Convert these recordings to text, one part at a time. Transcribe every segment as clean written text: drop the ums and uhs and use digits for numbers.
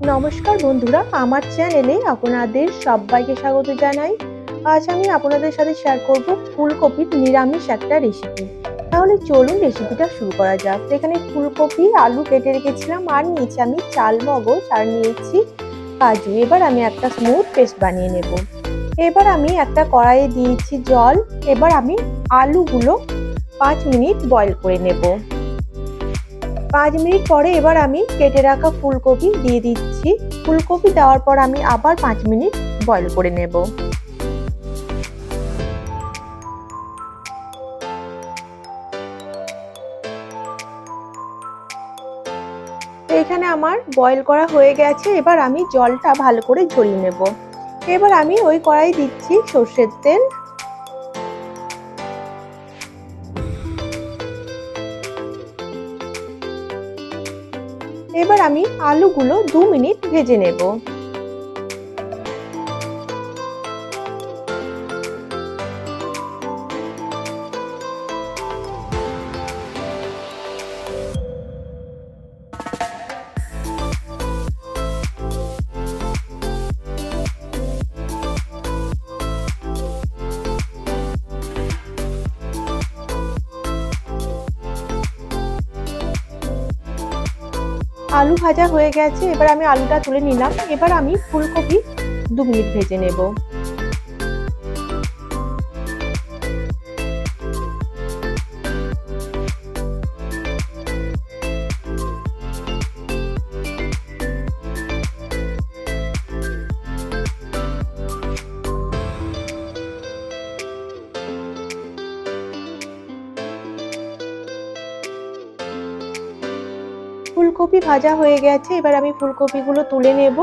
নমস্কার বন্ধুরা, আমার চ্যানেলে আপনাদের সবাইকে স্বাগত জানাই। আজ আমি আপনাদের সাথে শেয়ার করব ফুলকপির নিরামিষ একটা রেসিপি। তাহলে চলুন রেসিপিটা শুরু করা যাক। এখানে ফুলকপি, আলু কেটে রেখেছিলাম, আর নিয়েছি আমি চালমগজ, আর নিয়েছি কাজু। এবার আমি একটা স্মুথ পেস্ট বানিয়ে নেব। এবার আমি একটা কড়াইয়ে দিয়েছি জল। এবার আমি আলুগুলো 5 মিনিট বয়েল করে নেব। 5 মিনিট পরে এবার আমি কেটে রাখা ফুলকপি দিয়ে দিচ্ছি। ফুলকপি দেওয়ার পর আমি আবার 5 মিনিট বয়েল করে নেব। এখানে আমার বয়েল করা হয়ে গেছে। এবার আমি জলটা ভালো করে ঝরিয়ে নেব। এবার আমি ওই কড়াই দিচ্ছি সর্ষের তেল। এবার আমি আলুগুলো 2 মিনিট ভেজে নেব। আলু ভাজা হয়ে গেছে। এবার আমি আলুটা তুলে নিলাম। এবার আমি ফুলকপি 2 মিনিট ভেজে নেব। ফুলকপি ভাজা হয়ে গেছে। এবার আমি ফুলকপিগুলো তুলে নেব।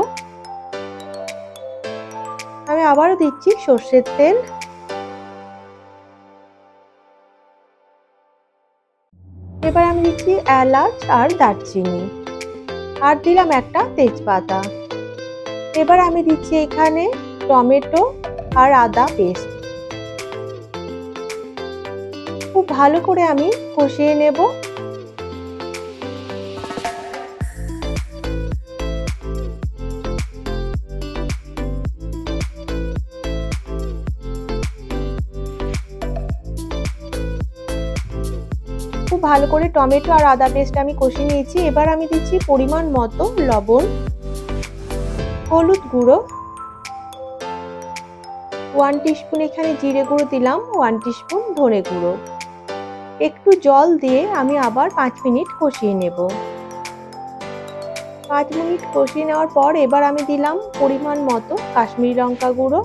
আমি আবারও দিচ্ছি সর্ষের তেল। এবার আমি দিচ্ছি এলাচ আর দারচিনি, আর দিলাম একটা তেজপাতা। এবার আমি দিচ্ছি এখানে টমেটো আর আদা পেস্ট। খুব ভালো করে আমি কষিয়ে নেব। খুব ভালো করে টমেটো আর আদা পেস্ট আমি কষিয়ে নিয়েছি। এবার আমি দিচ্ছি পরিমাণ মতো লবণ, হলুদ গুঁড়ো 1 টিস্পুন, এখানে জিরে গুঁড়ো দিলাম 1 টিস্পুন, ধনে গুঁড়ো। একটু জল দিয়ে আমি আবার 5 মিনিট কষিয়ে নেব। 5 মিনিট কষিয়ে নেওয়ার পর এবার আমি দিলাম পরিমাণ মতো কাশ্মীরি লঙ্কা গুঁড়ো।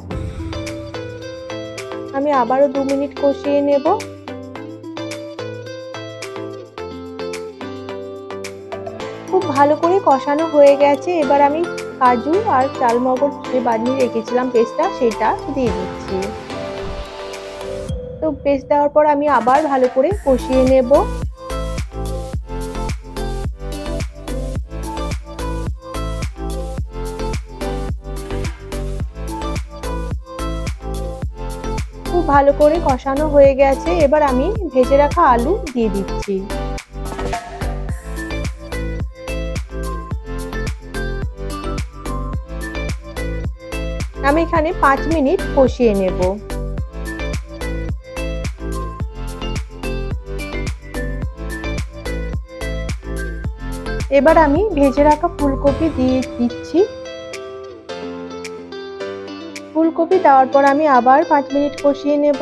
আমি আবারও 2 মিনিট কষিয়ে নেব। খুব ভালো করে কষানো হয়ে গেছে। এবার আমি কাজু আর চালমগজ যে বানিয়ে রেখেছিলাম পেস্টটা, সেটা দিয়ে দিচ্ছি। তো পেস্ট দেওয়ার পর আমি আবার ভালো করে কষিয়ে নেব। খুব ভালো করে কষানো হয়ে গেছে। এবার আমি ভেজে রাখা আলু দিয়ে দিচ্ছি। আমি এখানে 5 মিনিট কষিয়ে নেব। এবার আমি ভেজে রাখা ফুলকপি দিয়ে দিচ্ছি। ফুলকপি দেওয়ার পর আমি আবার 5 মিনিট কষিয়ে নেব।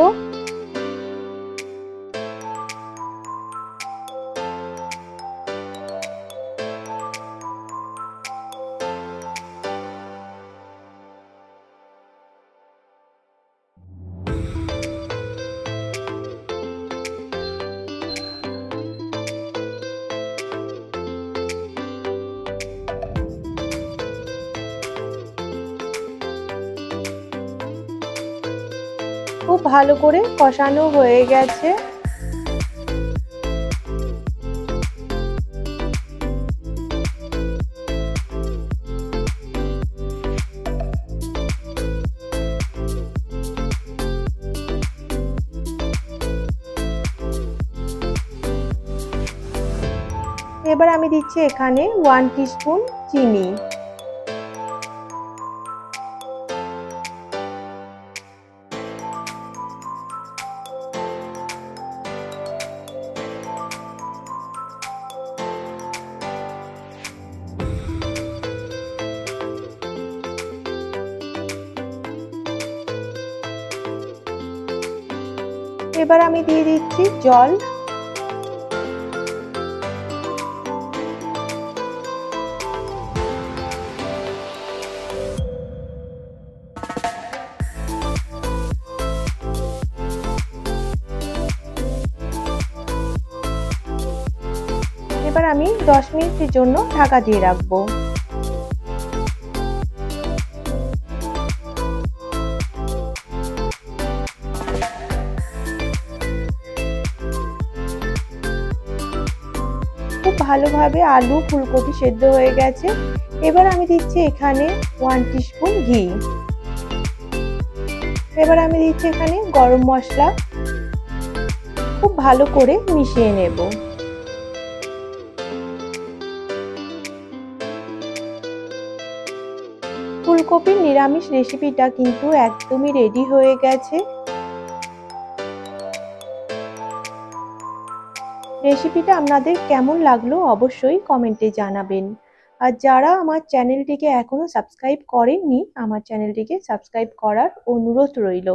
খুব ভালো করে কষানো হয়ে গেছে। এবার আমি দিচ্ছি এখানে 1 টিস্পুন চিনি। এবার আমি দিয়ে দিচ্ছি জল। এবার আমি 10 মিনিটের জন্য ঢাকা দিয়ে রাখবো। খুব ভালোভাবে আলু ফুলকপি সেদ্ধ হয়ে গেছে। এবার আমি দিচ্ছি এখানে 1 টিস্পুন ঘি। এবার আমি দিচ্ছি এখানে গরম মশলা। খুব ভালো করে মিশিয়ে নেব। ফুলকপির নিরামিষ রেসিপিটা কিন্তু একদমই রেডি হয়ে গেছে। রেসিপিটা আপনাদের কেমন লাগলো অবশ্যই কমেন্টে জানাবেন। আর যারা আমার চ্যানেলটিকে এখনো সাবস্ক্রাইব করেননি, আমার চ্যানেলটিকে সাবস্ক্রাইব করার অনুরোধ রইল।